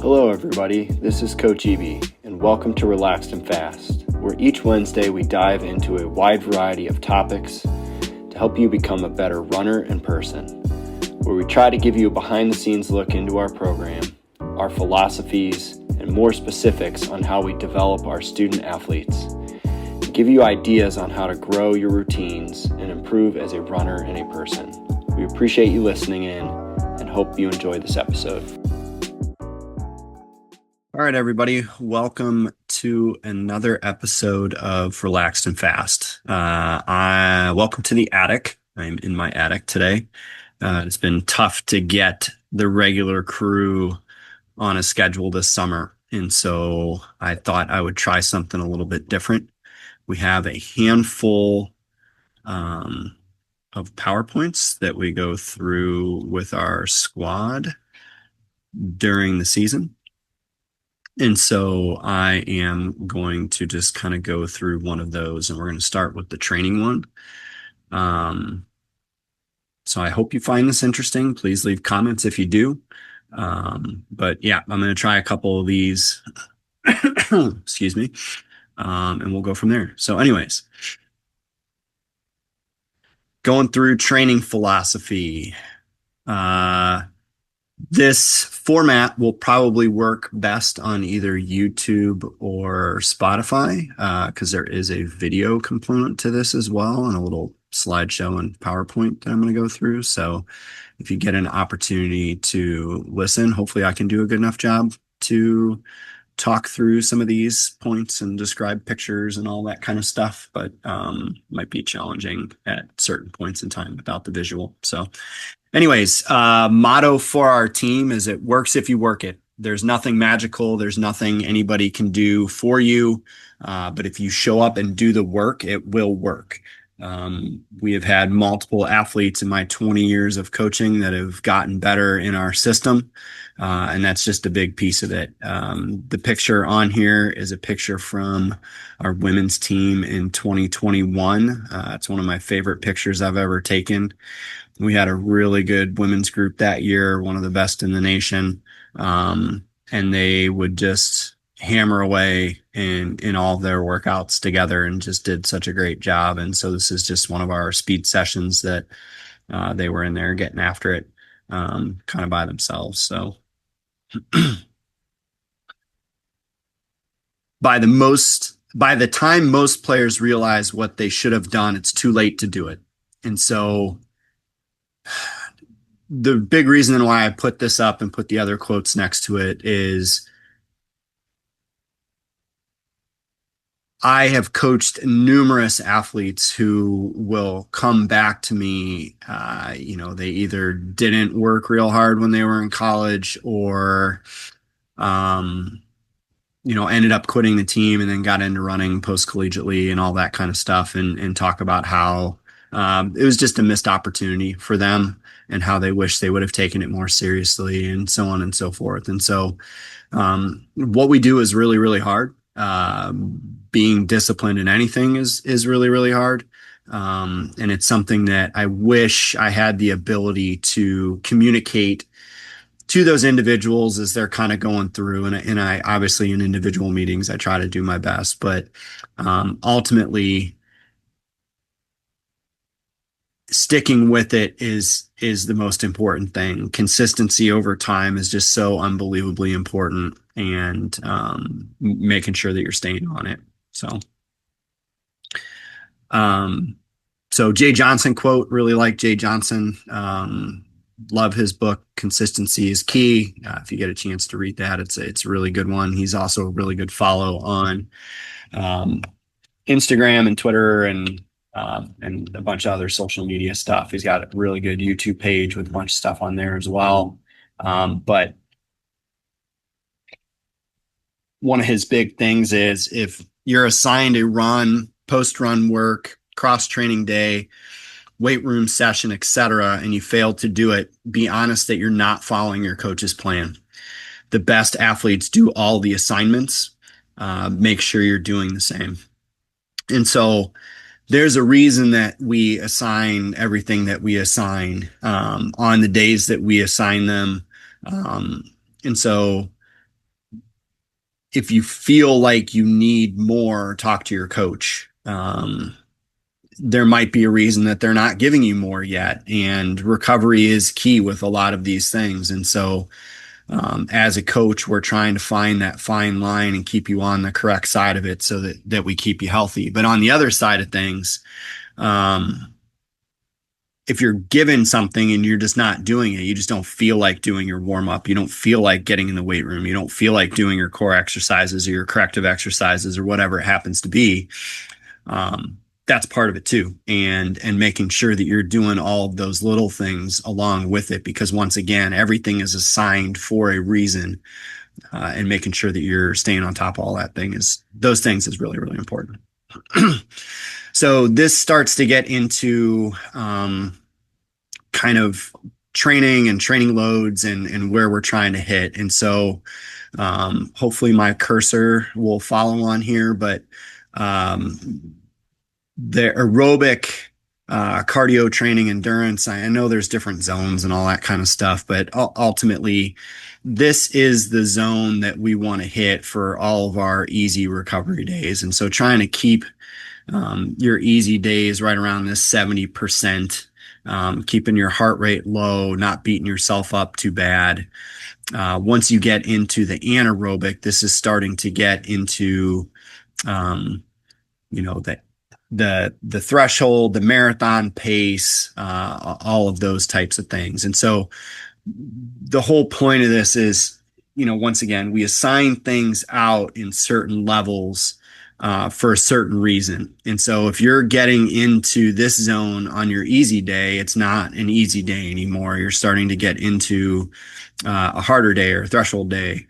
Hello everybody, this is Coach Eby, and welcome to Relaxed and Fast, where each Wednesday we dive into a wide variety of topics to help you become a better runner and person, where we try to give you a behind-the-scenes look into our program, our philosophies, and more specifics on how we develop our student athletes, and give you ideas on how to grow your routines and improve as a runner and a person. We appreciate you listening in and hope you enjoy this episode. All right, everybody, welcome to another episode of Relaxed and Fast. Welcome to the attic. I'm in my attic today. It's been tough to get the regular crew on a schedule this summer, and so I thought I would try something a little bit different. We have a handful of PowerPoints that we go through with our squad during the season. And so I am going to just kind of go through one of those, and we're going to start with the training one. So I hope you find this interesting. Please leave comments if you do. But yeah, I'm going to try a couple of these, excuse me, and we'll go from there. So anyways, going through training philosophy. This format will probably work best on either YouTube or Spotify because there is a video component to this as well, and a little slideshow and PowerPoint that I'm going to go through. So if you get an opportunity to listen, hopefully I can do a good enough job to talk through some of these points and describe pictures and all that kind of stuff, but might be challenging at certain points in time without the visual. So anyways, motto for our team is it works if you work it. There's nothing magical. There's nothing anybody can do for you. But if you show up and do the work, it will work. We have had multiple athletes in my 20 years of coaching that have gotten better in our system. And that's just a big piece of it. The picture on here is a picture from our women's team in 2021. It's one of my favorite pictures I've ever taken. We had a really good women's group that year, one of the best in the nation. And they would just hammer away in all of their workouts together and just did such a great job. And so this is just one of our speed sessions that they were in there getting after it kind of by themselves. So by the time most players realize what they should have done, it's too late to do it. And so the big reason why I put this up and put the other quotes next to it is I have coached numerous athletes who will come back to me. They either didn't work real hard when they were in college or, ended up quitting the team and then got into running post-collegiately and all that kind of stuff and talk about how it was just a missed opportunity for them and how they wish they would have taken it more seriously and so on and so forth. And so what we do is really, really hard. Being disciplined in anything is really, really hard. And it's something that I wish I had the ability to communicate to those individuals as they're kind of going through. And I obviously in individual meetings, I try to do my best, but ultimately sticking with it is the most important thing. Consistency over time is just so unbelievably important, and making sure that you're staying on it. So Jay Johnson quote, really like Jay Johnson. Love his book, Consistency is Key. If you get a chance to read that, it's a really good one. He's also a really good follow on Instagram and Twitter and a bunch of other social media stuff. He's got a really good YouTube page with a bunch of stuff on there as well. But one of his big things is if you're assigned a run, post-run work, cross-training day, weight room session, etc., and you fail to do it, be honest that you're not following your coach's plan. The best athletes do all the assignments. Make sure you're doing the same. And so there's a reason that we assign everything that we assign on the days that we assign them. And so if you feel like you need more, talk to your coach. There might be a reason that they're not giving you more yet. And recovery is key with a lot of these things. And so, as a coach, we're trying to find that fine line and keep you on the correct side of it so that we keep you healthy. But on the other side of things, if you're given something and you're just not doing it, you just don't feel like doing your warm up, you don't feel like getting in the weight room, you don't feel like doing your core exercises or your corrective exercises or whatever it happens to be, that's part of it too. And making sure that you're doing all of those little things along with it, because once again, everything is assigned for a reason, and making sure that you're staying on top of all those things is really, really important. So this starts to get into kind of training and training loads and where we're trying to hit. And so hopefully my cursor will follow on here, but the aerobic cardio training endurance, I know there's different zones and all that kind of stuff, but ultimately this is the zone that we want to hit for all of our easy recovery days. And so trying to keep your easy days right around this 70%, keeping your heart rate low, not beating yourself up too bad. Once you get into the anaerobic, this is starting to get into, the threshold, the marathon pace, all of those types of things. And so the whole point of this is, once again, we assign things out in certain levels for a certain reason. And so if you're getting into this zone on your easy day, it's not an easy day anymore. You're starting to get into a harder day or threshold day.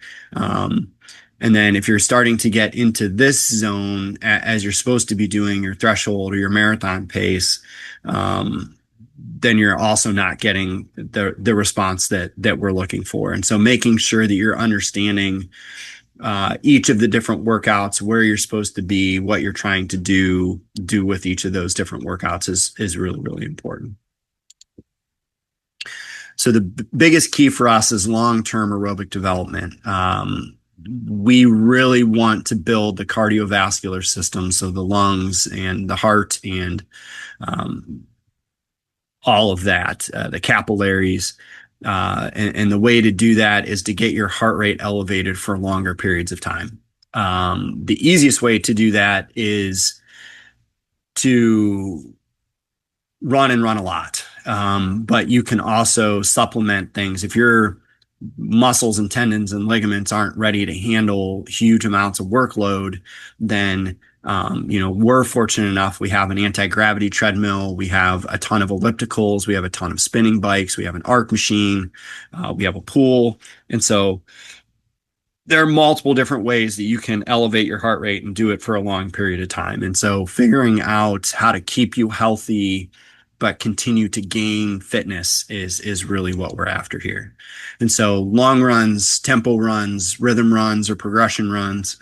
And then if you're starting to get into this zone as you're supposed to be doing your threshold or your marathon pace, then you're also not getting the response that we're looking for. And so making sure that you're understanding each of the different workouts, where you're supposed to be, what you're trying to do with each of those different workouts is really, really important. So the biggest key for us is long-term aerobic development. We really want to build the cardiovascular system, so the lungs and the heart and all of that, the capillaries. And the way to do that is to get your heart rate elevated for longer periods of time. The easiest way to do that is to run a lot. But you can also supplement things. If your muscles and tendons and ligaments aren't ready to handle huge amounts of workload, then we're fortunate enough. We have an anti-gravity treadmill. We have a ton of ellipticals. We have a ton of spinning bikes. We have an arc machine. We have a pool. And so there are multiple different ways that you can elevate your heart rate and do it for a long period of time. And so figuring out how to keep you healthy but continue to gain fitness is really what we're after here. And so long runs, tempo runs, rhythm runs, or progression runs,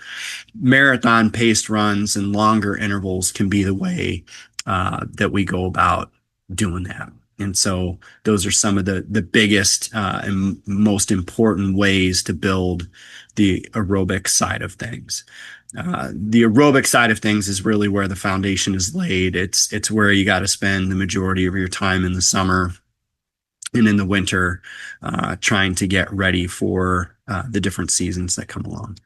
marathon paced runs, and longer intervals can be the way that we go about doing that. And so those are some of the biggest and most important ways to build the aerobic side of things. The aerobic side of things is really where the foundation is laid. It's where you got to spend the majority of your time in the summer and in the winter, trying to get ready for the different seasons that come along.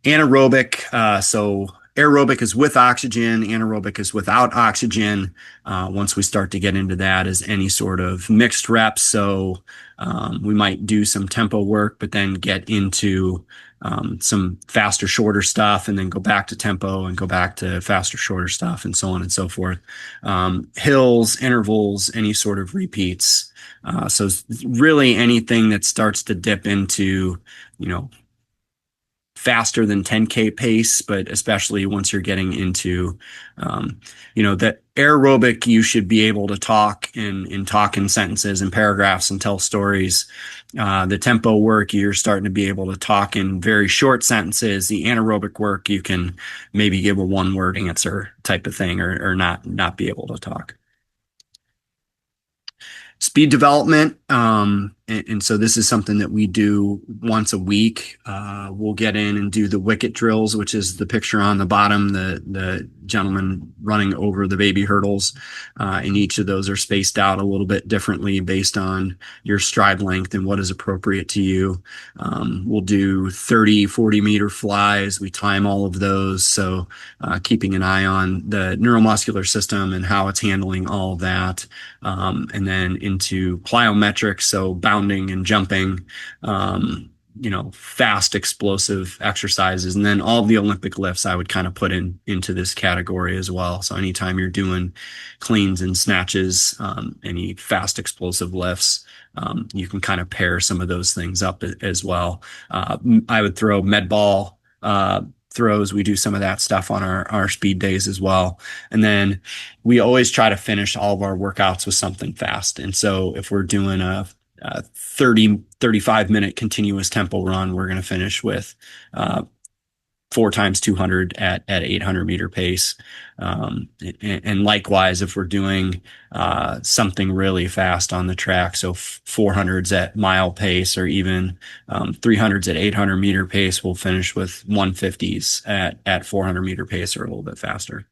Anaerobic, so aerobic is with oxygen, anaerobic is without oxygen. Once we start to get into that is any sort of mixed reps. So we might do some tempo work, but then get into some faster, shorter stuff, and then go back to tempo and go back to faster, shorter stuff, and so on and so forth. Hills, intervals, any sort of repeats. So really anything that starts to dip into, faster than 10K pace, but especially once you're getting into, that aerobic, you should be able to talk in sentences and paragraphs and tell stories. The tempo work, you're starting to be able to talk in very short sentences. The anaerobic work, you can maybe give a one-word answer type of thing, or not be able to talk. Speed development. And so this is something that we do once a week. We'll get in and do the wicket drills, which is the picture on the bottom, the gentleman running over the baby hurdles. And each of those are spaced out a little bit differently based on your stride length and what is appropriate to you. We'll do 30, 40-meter flies. We time all of those. So keeping an eye on the neuromuscular system and how it's handling all of that. And then into plyometrics, so bounding and jumping, fast, explosive exercises. And then all of the Olympic lifts I would kind of put into this category as well. So anytime you're doing cleans and snatches, any fast, explosive lifts, you can kind of pair some of those things up as well. I would throw med ball throws. We do some of that stuff on our speed days as well. And then we always try to finish all of our workouts with something fast. And so if we're doing a 35-minute continuous tempo run, we're going to finish with 4 times 200 at 800-meter pace. And likewise, if we're doing something really fast on the track, so 400s at mile pace or even 300s at 800-meter pace, we'll finish with 150s at 400-meter pace or a little bit faster.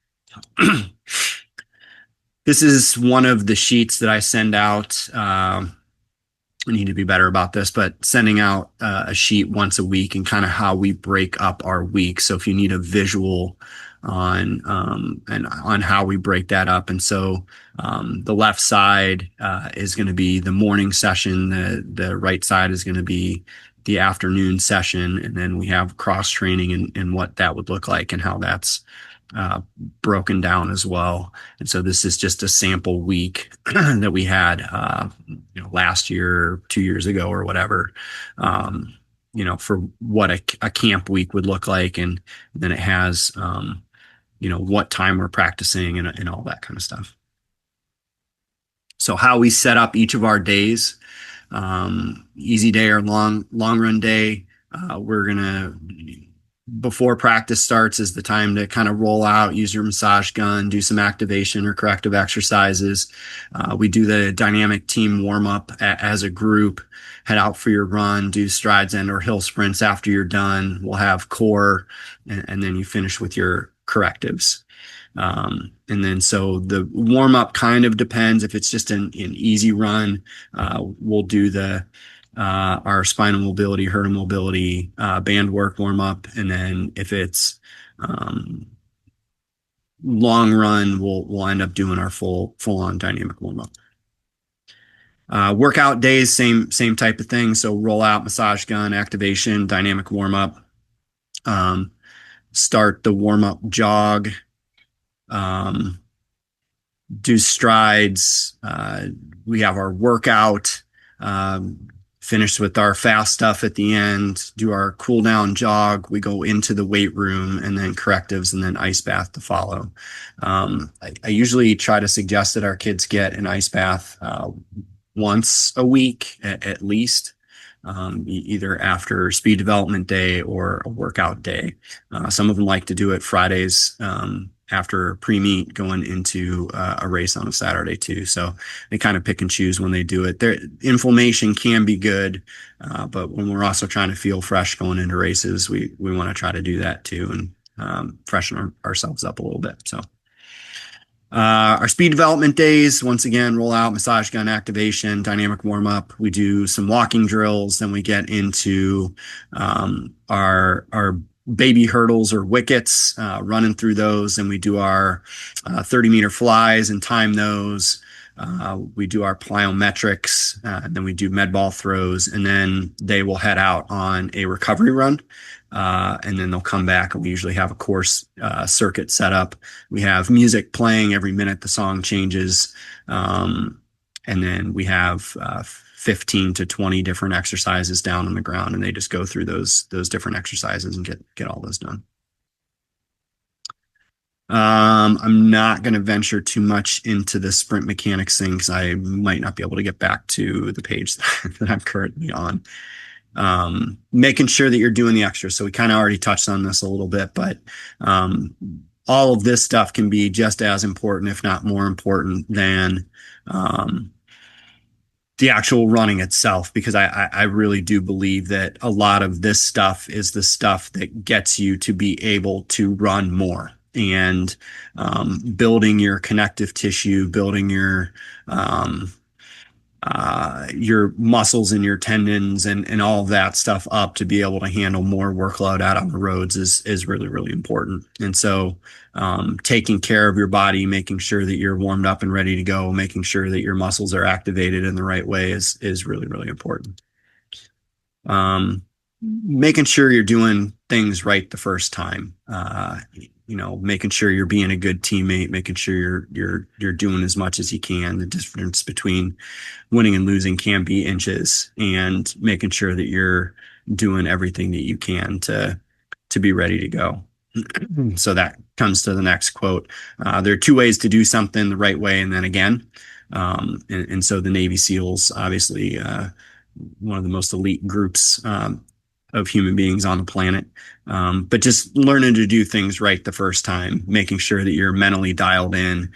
This is one of the sheets that I send out. I need to be better about this, but sending out a sheet once a week and kind of how we break up our week. So if you need a visual on how we break that up. And so the left side is going to be the morning session. The right side is going to be the afternoon session. And then we have cross training and what that would look like and how that's broken down as well. And so this is just a sample week that we had, last year, 2 years ago or whatever, for what a camp week would look like. And then it has, what time we're practicing and all that kind of stuff. So how we set up each of our days, easy day or long run day, we're going to, before practice starts is the time to kind of roll out, use your massage gun, do some activation or corrective exercises. We do the dynamic team warm up as a group, head out for your run, do strides and or hill sprints after you're done. We'll have core and then you finish with your correctives. And then so the warm up kind of depends. If it's just an easy run, we'll do our spinal mobility, hernia mobility, band work warm up. And then if it's long run, we'll end up doing our full on dynamic warm up. Workout days, same type of thing. So roll out, massage gun, activation, dynamic warm up. Start the warm up jog. Do strides. We have our workout. Finish with our fast stuff at the end, do our cool down jog. We go into the weight room and then correctives and then ice bath to follow. I usually try to suggest that our kids get an ice bath once a week at least, either after speed development day or a workout day. Some of them like to do it Fridays after pre-meet going into a race on a Saturday too. So they kind of pick and choose when they do it. Their inflammation can be good, but when we're also trying to feel fresh going into races, we want to try to do that too and freshen ourselves up a little bit. So our speed development days, once again, roll out, massage gun activation, dynamic warm up. We do some walking drills. Then we get into our baby hurdles or wickets, running through those. And we do our 30-meter flies and time those. We do our plyometrics, and then we do med ball throws, and then they will head out on a recovery run. And then they'll come back, and we usually have a course circuit set up. We have music playing every minute the song changes. And then we have 15 to 20 different exercises down on the ground, and they just go through those different exercises and get all those done. I'm not going to venture too much into the sprint mechanics thing because I might not be able to get back to the page that I'm currently on. Making sure that you're doing the extras. So we kind of already touched on this a little bit, but all of this stuff can be just as important, if not more important, than the actual running itself, because I really do believe that a lot of this stuff is the stuff that gets you to be able to run more, and building your connective tissue, building your muscles and your tendons and all of that stuff up to be able to handle more workload out on the roads is really, really important. And so taking care of your body, making sure that you're warmed up and ready to go, making sure that your muscles are activated in the right way is really, really important. Making sure you're doing things right the first time. Making sure you're being a good teammate, making sure you're doing as much as you can. The difference between winning and losing can be inches, and making sure that you're doing everything that you can to be ready to go. So that comes to the next quote. There are two ways to do something the right way and then again. And so the Navy SEALs, obviously, one of the most elite groups of human beings on the planet. But just learning to do things right the first time, making sure that you're mentally dialed in,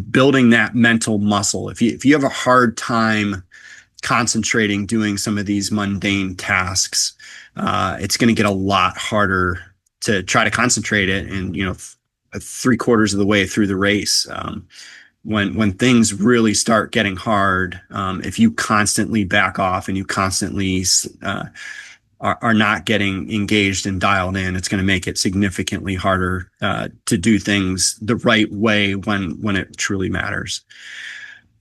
building that mental muscle. If you have a hard time concentrating, doing some of these mundane tasks, it's going to get a lot harder to try to concentrate it. And, 3/4 of the way through the race, when things really start getting hard, if you constantly back off and you constantly are not getting engaged and dialed in, it's going to make it significantly harder to do things the right way when it truly matters.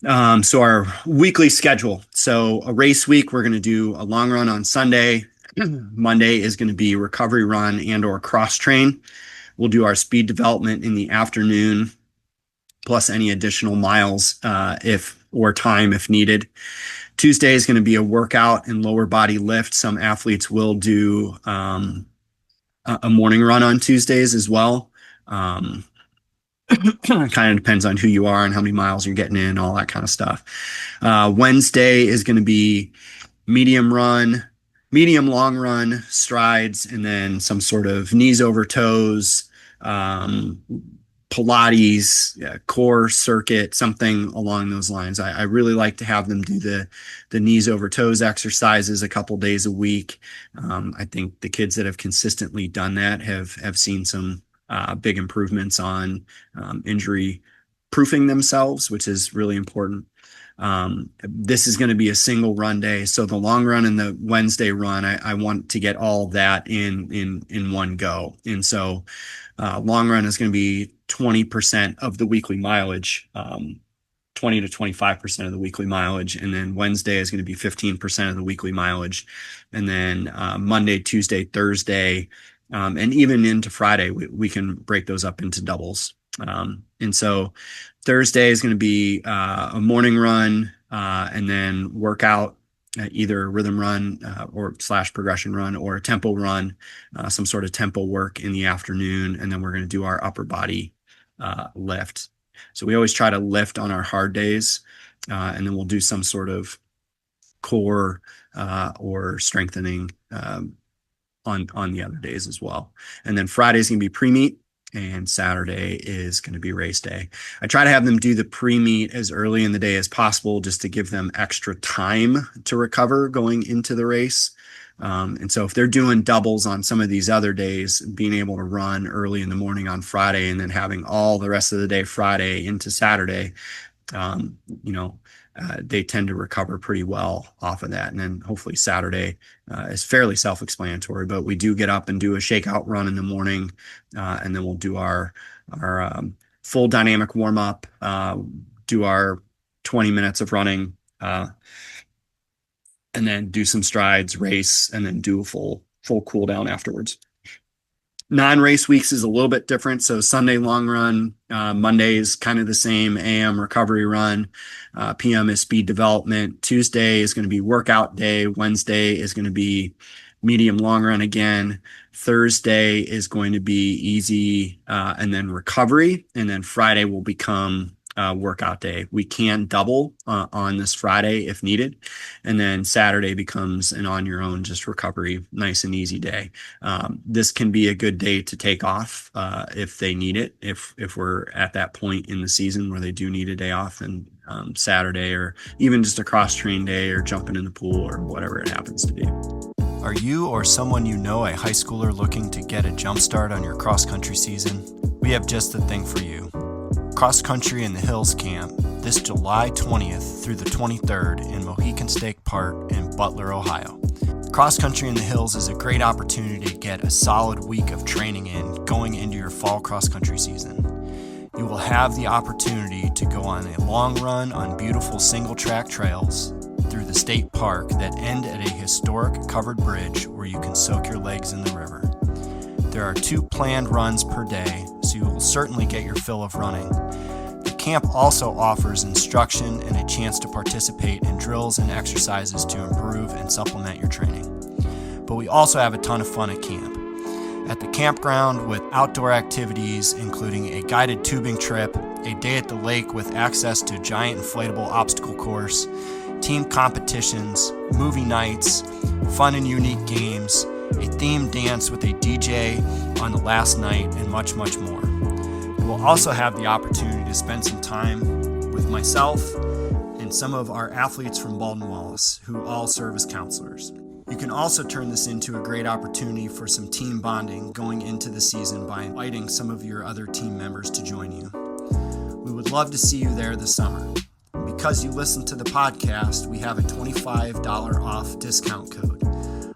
So our weekly schedule. So a race week, we're going to do a long run on Sunday. Monday is going to be recovery run and or cross train. We'll do our speed development in the afternoon, plus any additional miles if needed. Tuesday is going to be a workout and lower body lift. Some athletes will do a morning run on Tuesdays as well. Kind of depends on who you are and how many miles you're getting in, all that kind of stuff. Wednesday is going to be medium long run, strides, and then some sort of knees over toes, Pilates, core circuit, something along those lines. I really like to have them do the knees over toes exercises a couple days a week. I think the kids that have consistently done that have seen some big improvements on injury proofing themselves, which is really important. This is going to be a single run day. So the long run and the Wednesday run, I want to get all of that in one go. And so long run is going to be 20% of the weekly mileage, 20 to 25% of the weekly mileage. And then Wednesday is going to be 15% of the weekly mileage. And then Monday, Tuesday, Thursday, and even into Friday, we can break those up into doubles. And so Thursday is going to be a morning run and then workout, either a rhythm run or / progression run, or a tempo run, some sort of tempo work in the afternoon. And then we're going to do our upper body lift. So we always try to lift on our hard days, and then we'll do some sort of core or strengthening on the other days as well. And then Friday is going to be pre-meet, and Saturday is going to be race day. I try to have them do the pre-meet as early in the day as possible, just to give them extra time to recover going into the race. And so if they're doing doubles on some of these other days, being able to run early in the morning on Friday and then having all the rest of the day Friday into Saturday, they tend to recover pretty well off of that. And then hopefully Saturday is fairly self-explanatory, but we do get up and do a shakeout run in the morning. And then we'll do our full dynamic warm up, do our 20 minutes of running, and then do some strides, race, and then do a full cool down afterwards. Non-race weeks is a little bit different. So Sunday long run, Monday is kind of the same, AM recovery run, PM is speed development. Tuesday is going to be workout day. Wednesday is going to be medium long run again. Thursday is going to be easy and then recovery. And then Friday will become workout day. We can double on this Friday if needed. And then Saturday becomes an on your own, just recovery, nice and easy day. This can be a good day to take off if they need it. If we're at that point in the season where they do need a day off, and Saturday, or even just a cross train day, or jumping in the pool, or whatever it happens to be. Are you or someone you know a high schooler looking to get a jump start on your cross country season? We have just the thing for you. Cross Country in the Hills Camp this July 20th through the 23rd in Mohican State Park in Butler, Ohio. Cross Country in the Hills is a great opportunity to get a solid week of training in going into your fall cross country season. You will have the opportunity to go on a long run on beautiful single track trails through the state park that end at a historic covered bridge where you can soak your legs in the river. There are 2 planned runs per day, so you will certainly get your fill of running. The camp also offers instruction and a chance to participate in drills and exercises to improve and supplement your training. But we also have a ton of fun at camp. At the campground with outdoor activities including a guided tubing trip, a day at the lake with access to a giant inflatable obstacle course, team competitions, movie nights, fun and unique games, a themed dance with a DJ on the last night, and much, much more. You will also have the opportunity to spend some time with myself and some of our athletes from Baldwin Wallace, who all serve as counselors. You can also turn this into a great opportunity for some team bonding going into the season by inviting some of your other team members to join you. We would love to see you there this summer. Because you listen to the podcast, we have a $25 off discount code.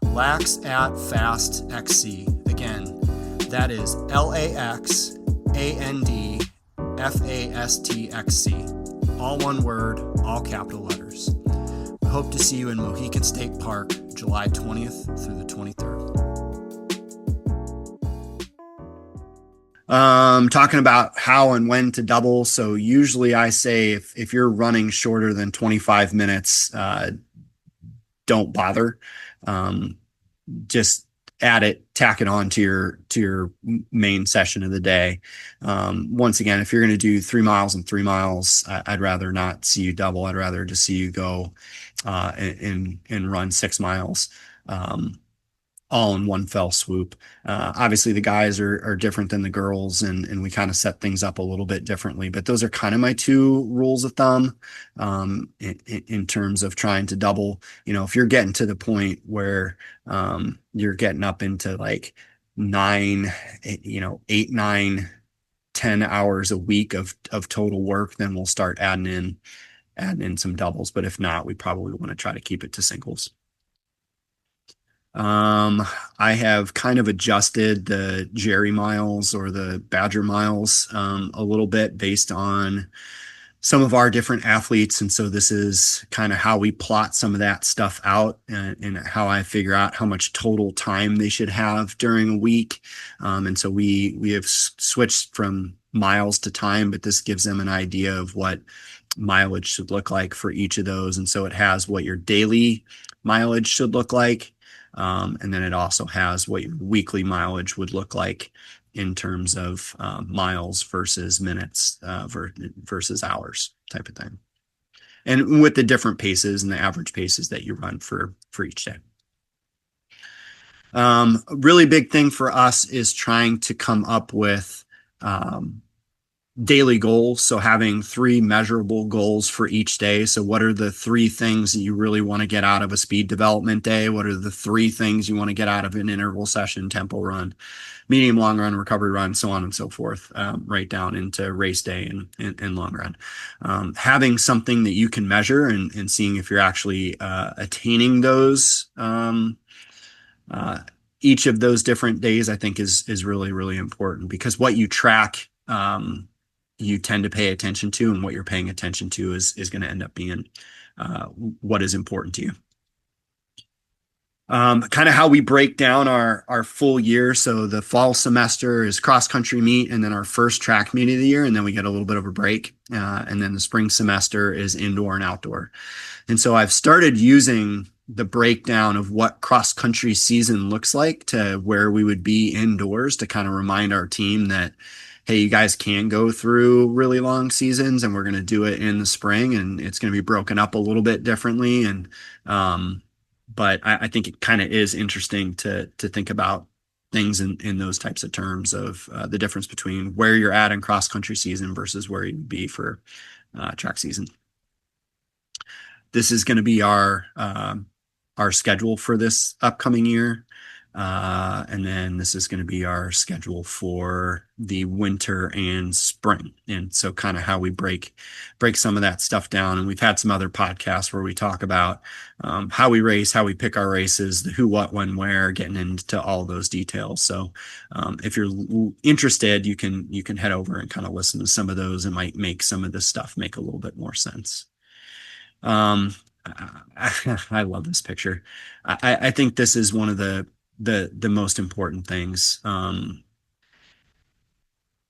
LAX at FastXC. Again, that is LAXANDFASTXC. All one word, all capital letters. We hope to see you in Mohican State Park, July 20th through the 23rd. Talking about how and when to double. So usually I say if you're running shorter than 25 minutes, don't bother. Just add it, tack it on to your main session of the day. Once again, if you're going to do 3 miles and 3 miles, I'd rather not see you double. I'd rather just see you go and run 6 miles all in one fell swoop. Obviously the guys are different than the girls, and we kind of set things up a little bit differently, but those are kind of my 2 rules of thumb in terms of trying to double. If you're getting to the point where you're getting up into like 8, 9, 10 hours a week of total work, then we'll start adding in some doubles. But if not, we probably want to try to keep it to singles. I have kind of adjusted the Jerry miles or the Badger miles a little bit based on some of our different athletes. And so this is kind of how we plot some of that stuff out, and how I figure out how much total time they should have during a week. And so we have switched from miles to time, but this gives them an idea of what mileage should look like for each of those. And so it has what your daily mileage should look like. And then it also has what your weekly mileage would look like in terms of miles versus minutes versus hours type of thing. And with the different paces and the average paces that you run for each day. A really big thing for us is trying to come up with daily goals. So having 3 measurable goals for each day. So what are the 3 things that you really want to get out of a speed development day? What are the 3 things you want to get out of an interval session, tempo run, medium, long run, recovery run, so on and so forth, right down into race day and long run. Having something that you can measure and seeing if you're actually attaining those, each of those different days, I think is really, really important, because what you track, you tend to pay attention to, and what you're paying attention to is going to end up being what is important to you. Kind of how we break down our full year. So the fall semester is cross country meet, and then our first track meet of the year, and then we get a little bit of a break. And then the spring semester is indoor and outdoor. And so I've started using the breakdown of what cross country season looks like to where we would be indoors, to kind of remind our team that, hey, you guys can go through really long seasons, and we're going to do it in the spring, and it's going to be broken up a little bit differently. And but I think it kind of is interesting to think about things in those types of terms of the difference between where you're at in cross country season versus where you'd be for track season. This is going to be our schedule for this upcoming year. And then this is going to be our schedule for the winter and spring. And so kind of how we break some of that stuff down. And we've had some other podcasts where we talk about how we race, how we pick our races, the who, what, when, where, getting into all those details. So if you're interested, you can head over and kind of listen to some of those. And might make some of this stuff make a little bit more sense. I love this picture. I think this is one of the most important things.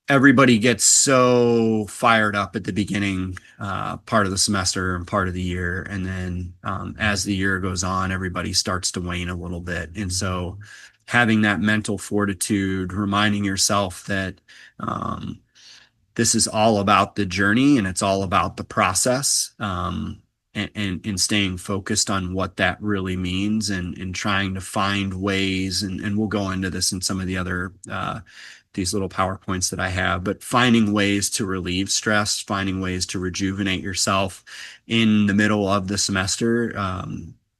Everybody gets so fired up at the beginning part of the semester and part of the year. And then as the year goes on, everybody starts to wane a little bit. And so having that mental fortitude, reminding yourself that this is all about the journey and it's all about the process. And staying focused on what that really means and trying to find ways, and we'll go into this in some of the other these little PowerPoints that I have, but finding ways to relieve stress, finding ways to rejuvenate yourself in the middle of the semester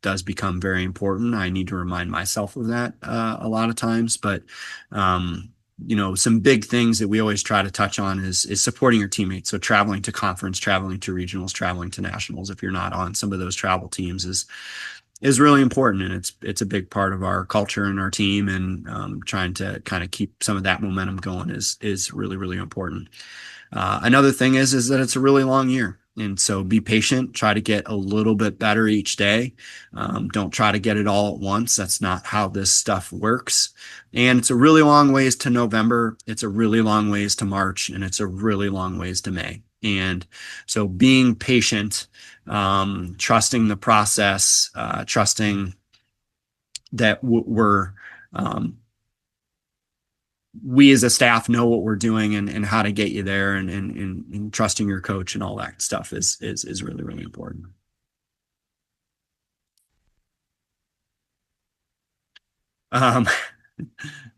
does become very important. I need to remind myself of that a lot of times, but some big things that we always try to touch on is supporting your teammates. So traveling to conference, traveling to regionals, traveling to nationals, if you're not on some of those travel teams is really important. And it's a big part of our culture and our team, and trying to kind of keep some of that momentum going is really, really important. Another thing is that it's a really long year. And so be patient, try to get a little bit better each day. Don't try to get it all at once. That's not how this stuff works. And it's a really long ways to November. It's a really long ways to March, and it's a really long ways to May. And so being patient, trusting the process, trusting that we as a staff know what we're doing and how to get you there, and trusting your coach and all that stuff is really, really important. A,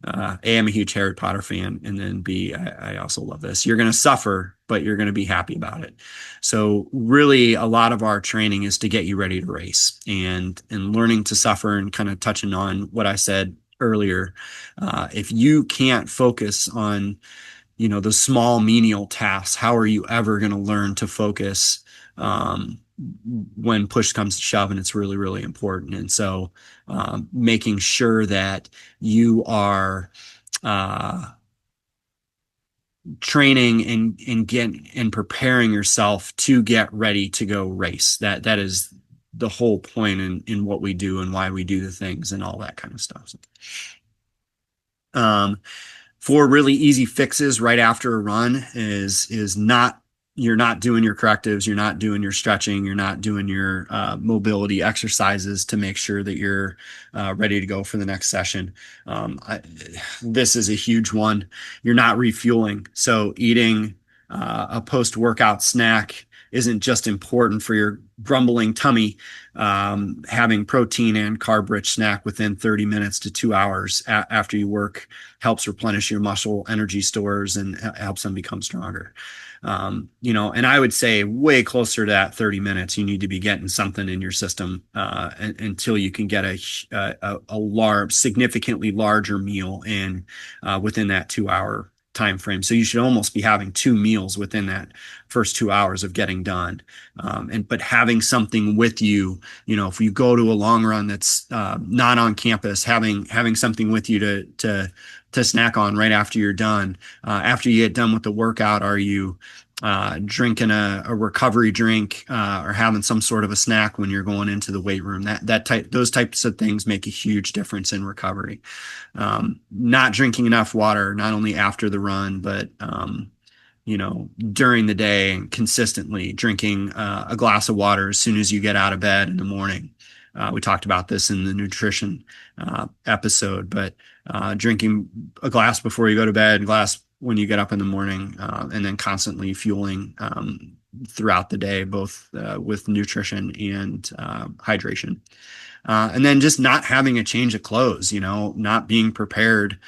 I'm a huge Harry Potter fan, and then B, I also love this. You're going to suffer, but you're going to be happy about it. So really a lot of our training is to get you ready to race, and learning to suffer, and kind of touching on what I said earlier. If you can't focus on, the small menial tasks, how are you ever going to learn to focus when push comes to shove? And it's really, really important. And so making sure that you are training and preparing yourself to get ready to go race. That is the whole point in what we do and why we do the things and all that kind of stuff. For really easy fixes right after a run is not, you're not doing your correctives, you're not doing your stretching, you're not doing your mobility exercises to make sure that you're ready to go for the next session. This is a huge one. You're not refueling. So eating a post-workout snack isn't just important for your grumbling tummy. Having protein and carb-rich snack within 30 minutes to 2 hours after you work helps replenish your muscle energy stores and helps them become stronger. And I would say way closer to that 30 minutes, you need to be getting something in your system until you can get a significantly larger meal in within that 2 hour time frame. So you should almost be having 2 meals within that first 2 hours of getting done. But having something with you, if you go to a long run that's not on campus, having something with you to snack on right after you're done. After you get done with the workout, are you drinking a recovery drink or having some sort of a snack when you're going into the weight room? Those types of things make a huge difference in recovery. Not drinking enough water, not only after the run, but during the day, and consistently drinking a glass of water as soon as you get out of bed in the morning. We talked about this in the nutrition episode, but drinking a glass before you go to bed, a glass when you get up in the morning, and then constantly fueling throughout the day, both with nutrition and hydration. And then just not having a change of clothes, not being prepared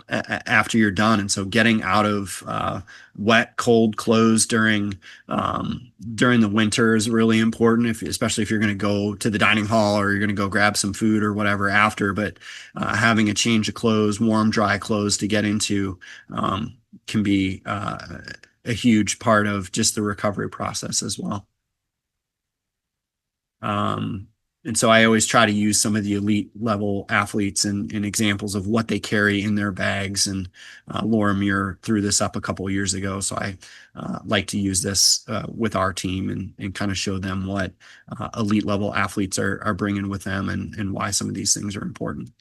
after you're done. And so getting out of wet, cold clothes during the winter is really important, especially if you're going to go to the dining hall or you're going to go grab some food or whatever after. But having a change of clothes, warm, dry clothes to get into can be a huge part of just the recovery process as well. And so I always try to use some of the elite level athletes and examples of what they carry in their bags. And Laura Muir threw this up a couple of years ago. So I like to use this with our team and kind of show them what elite level athletes are bringing with them and why some of these things are important.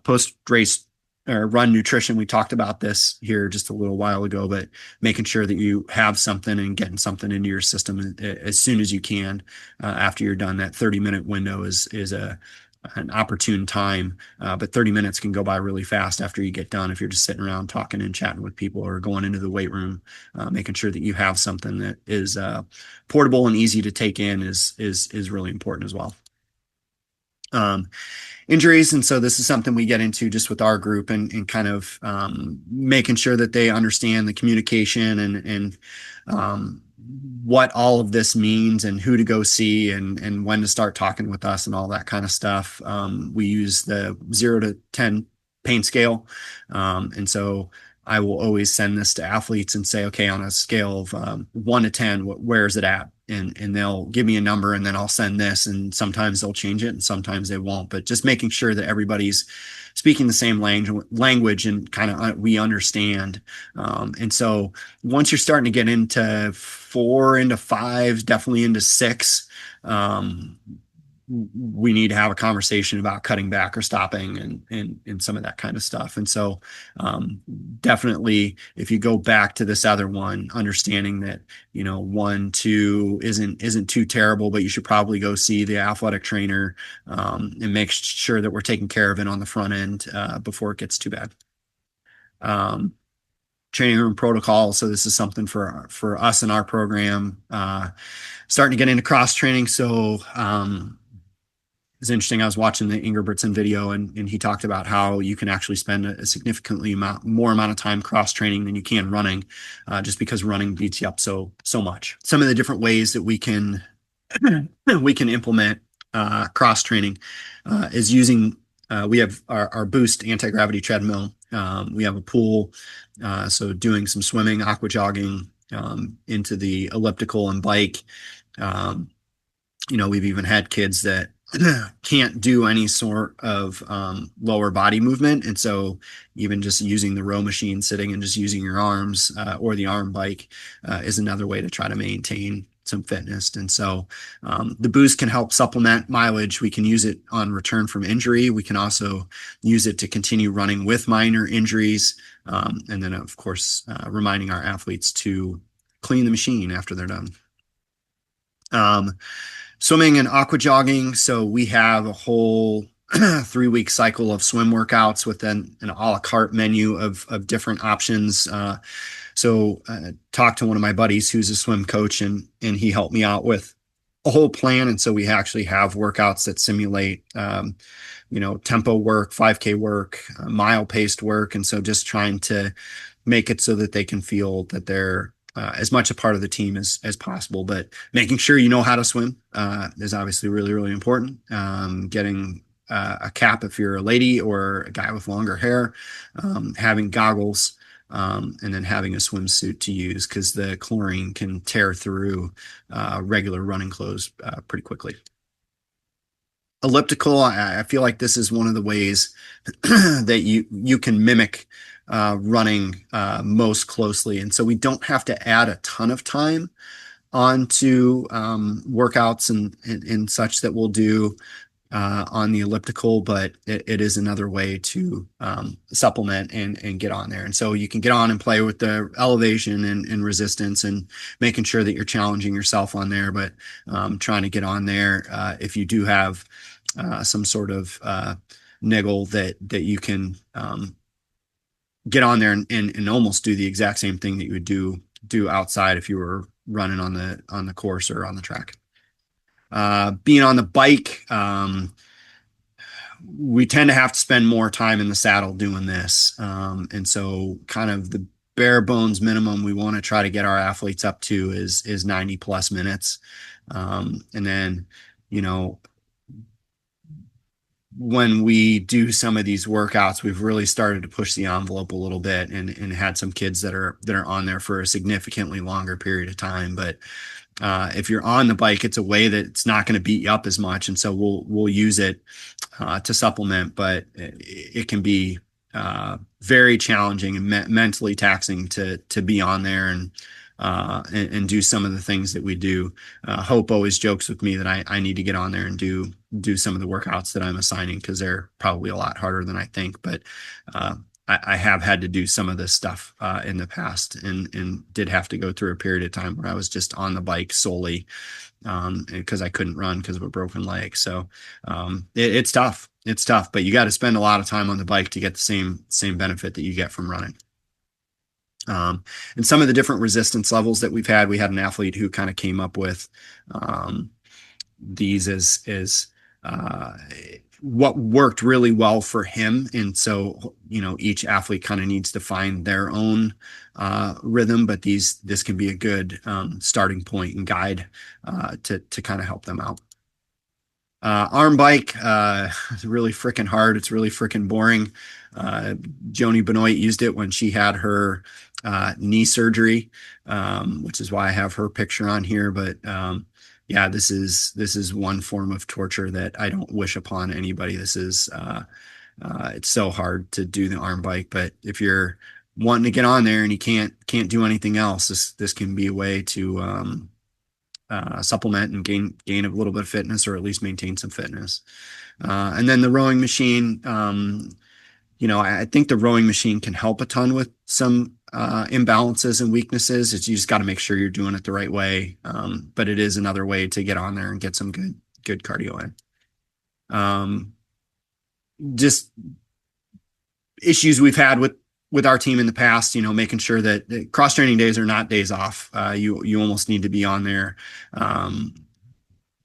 Post-race or run nutrition, we talked about this here just a little while ago, but making sure that you have something and getting something into your system as soon as you can after you're done. That 30-minute window is an opportune time, but 30 minutes can go by really fast after you get done if you're just sitting around talking and chatting with people or going into the weight room. Making sure that you have something that is portable and easy to take in is really important as well. Injuries. And so this is something we get into just with our group and kind of making sure that they understand the communication and what all of this means and who to go see and when to start talking with us and all that kind of stuff. We use the 0 to 10 pain scale. And so I will always send this to athletes and say, okay, on a scale of 1 to 10, where is it at? And they'll give me a number and then I'll send this, and sometimes they'll change it and sometimes they won't, but just making sure that everybody's speaking the same language and kind of we understand. And so once you're starting to get into 4, into 5, definitely into 6, we need to have a conversation about cutting back or stopping and some of that kind of stuff. And so definitely, if you go back to this other one, understanding that 1, 2 isn't too terrible, but you should probably go see the athletic trainer and make sure that we're taking care of it on the front end before it gets too bad. Training room protocol. So this is something for us in our program, starting to get into cross training. So it's interesting. I was watching the Ingebrigtsen video and he talked about how you can actually spend a significantly more amount of time cross training than you can running, just because running beats you up so much. Some of the different ways that we can implement cross training is using. We have our Boost anti-gravity treadmill. We have a pool, so doing some swimming, aqua jogging, into the elliptical and bike. We've even had kids that can't do any sort of lower body movement, and so even just using the row machine, sitting and just using your arms or the arm bike is another way to try to maintain some fitness. And so the Boost can help supplement mileage. We can use it on return from injury. We can also use it to continue running with minor injuries, and then of course reminding our athletes to clean the machine after they're done. Swimming and aqua jogging. So we have a whole 3-week cycle of swim workouts with an a la carte menu of different options. So talked to one of my buddies who's a swim coach and he helped me out with a whole plan. And so we actually have workouts that simulate, tempo work, 5K work, mile paced work. And so just trying to make it so that they can feel that they're as much a part of the team as possible, but making sure you know how to swim is obviously really, really important. Getting a cap if you're a lady or a guy with longer hair, having goggles, and then having a swimsuit to use because the chlorine can tear through regular running clothes pretty quickly. Elliptical, I feel like this is one of the ways that you can mimic running most closely. And so we don't have to add a ton of time onto workouts and such that we'll do on the elliptical, but it is another way to supplement and get on there. And so you can get on and play with the elevation and resistance and making sure that you're challenging yourself on there, but trying to get on there if you do have some sort of niggle that you can get on there and almost do the exact same thing that you would do outside if you were running on the course or on the track. Being on the bike, we tend to have to spend more time in the saddle doing this. And so kind of the bare bones minimum we want to try to get our athletes up to is 90 plus minutes. And then, you know, when we do some of these workouts, we've really started to push the envelope a little bit and had some kids that are on there for a significantly longer period of time. But if you're on the bike, it's a way that it's not going to beat you up as much. And so we'll use it to supplement, but it can be very challenging and mentally taxing to be on there and do some of the things that we do. Hope always jokes with me that I need to get on there and do some of the workouts that I'm assigning, because they're probably a lot harder than I think. But I have had to do some of this stuff in the past and did have to go through a period of time where I was just on the bike solely because I couldn't run because of a broken leg. So it's tough. It's tough, but you got to spend a lot of time on the bike to get the same benefit that you get from running. And some of the different resistance levels that we've had, we had an athlete who kind of came up with these as what worked really well for him. And so, you know, each athlete kind of needs to find their own rhythm, but this can be a good starting point and guide to kind of help them out. Arm bike, it's really freaking hard. It's really freaking boring. Joni Benoit used it when she had her knee surgery, which is why I have her picture on here. But yeah, this is one form of torture that I don't wish upon anybody. This is it's so hard to do the arm bike, but if you're wanting to get on there and you can't do anything else, this can be a way to supplement and gain a little bit of fitness, or at least maintain some fitness. And then the rowing machine, you know, I think the rowing machine can help a ton with some imbalances and weaknesses. You just got to make sure you're doing it the right way. But it is another way to get on there and get some good cardio in. Just issues we've had with our team in the past, you know, making sure that cross training days are not days off. You almost need to be on there,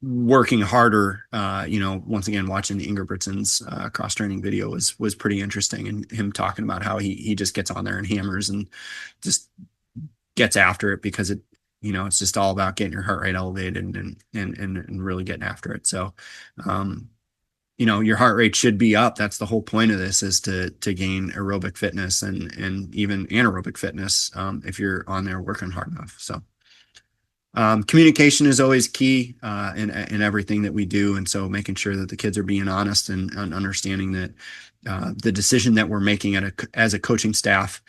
working harder. You know, once again, watching the Ingebrigtsen's cross training video was pretty interesting, and him talking about how he just gets on there and hammers and just gets after it, because it, you know, it's just all about getting your heart rate elevated and really getting after it. So, you know, your heart rate should be up. That's the whole point of this, is to gain aerobic fitness and even anaerobic fitness if you're on there working hard enough. So communication is always key in everything that we do. And so making sure that the kids are being honest and understanding that the decision that we're making as a coaching staff,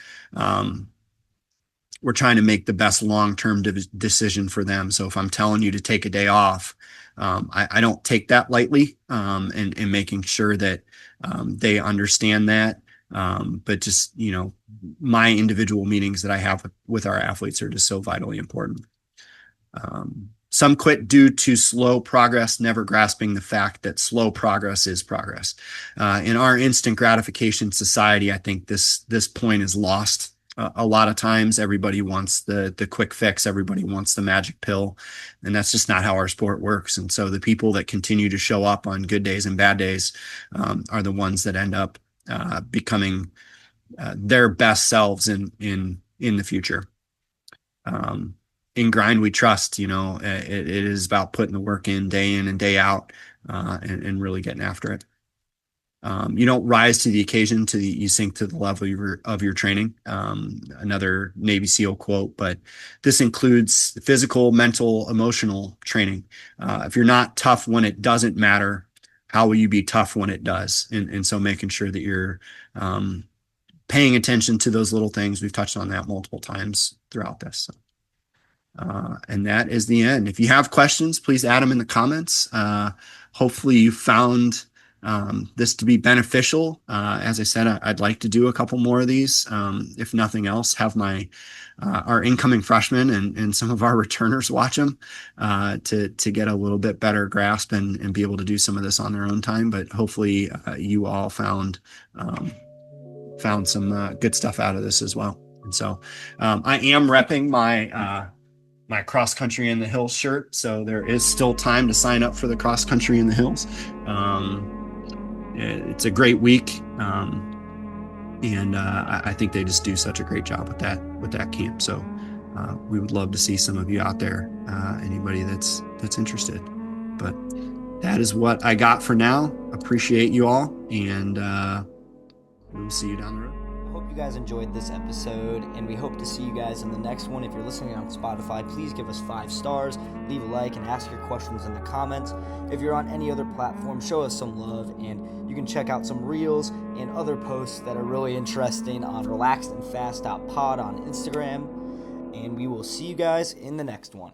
we're trying to make the best long-term decision for them. So if I'm telling you to take a day off, I don't take that lightly, and making sure that they understand that. But just, you know, my individual meetings that I have with our athletes are just so vitally important. Some quit due to slow progress, never grasping the fact that slow progress is progress. In our instant gratification society, I think this point is lost. A lot of times everybody wants the quick fix. Everybody wants the magic pill, and that's just not how our sport works. And so the people that continue to show up on good days and bad days are the ones that end up becoming their best selves in the future. In Grind We Trust, you know, it is about putting the work in and day out, and really getting after it. You don't rise to the occasion, you sink to the level of your training. Another Navy SEAL quote, but this includes physical, mental, emotional training. If you're not tough when it doesn't matter, how will you be tough when it does? And so making sure that you're paying attention to those little things. We've touched on that multiple times throughout this. So. And that is the end. If you have questions, please add them in the comments. Hopefully you found this to be beneficial. As I said, I'd like to do a couple more of these. If nothing else, have our incoming freshmen and some of our returners watch them to get a little bit better grasp and be able to do some of this on their own time. But hopefully you all found found some good stuff out of this as well. And so I am repping my cross country in the hills shirt. So there is still time to sign up for the cross country in the hills. It's a great week. And I think they just do such a great job with that camp. So we would love to see some of you out there, anybody that's interested. But that is what I got for now. Appreciate you all, and we'll see you down the road. I hope you guys enjoyed this episode, and we hope to see you guys in the next one. If you're listening on Spotify, please give us 5 stars, leave a like, and ask your questions in the comments. If you're on any other platform, show us some love, and you can check out some reels and other posts that are really interesting on relaxedandfast.pod on Instagram, and we will see you guys in the next one.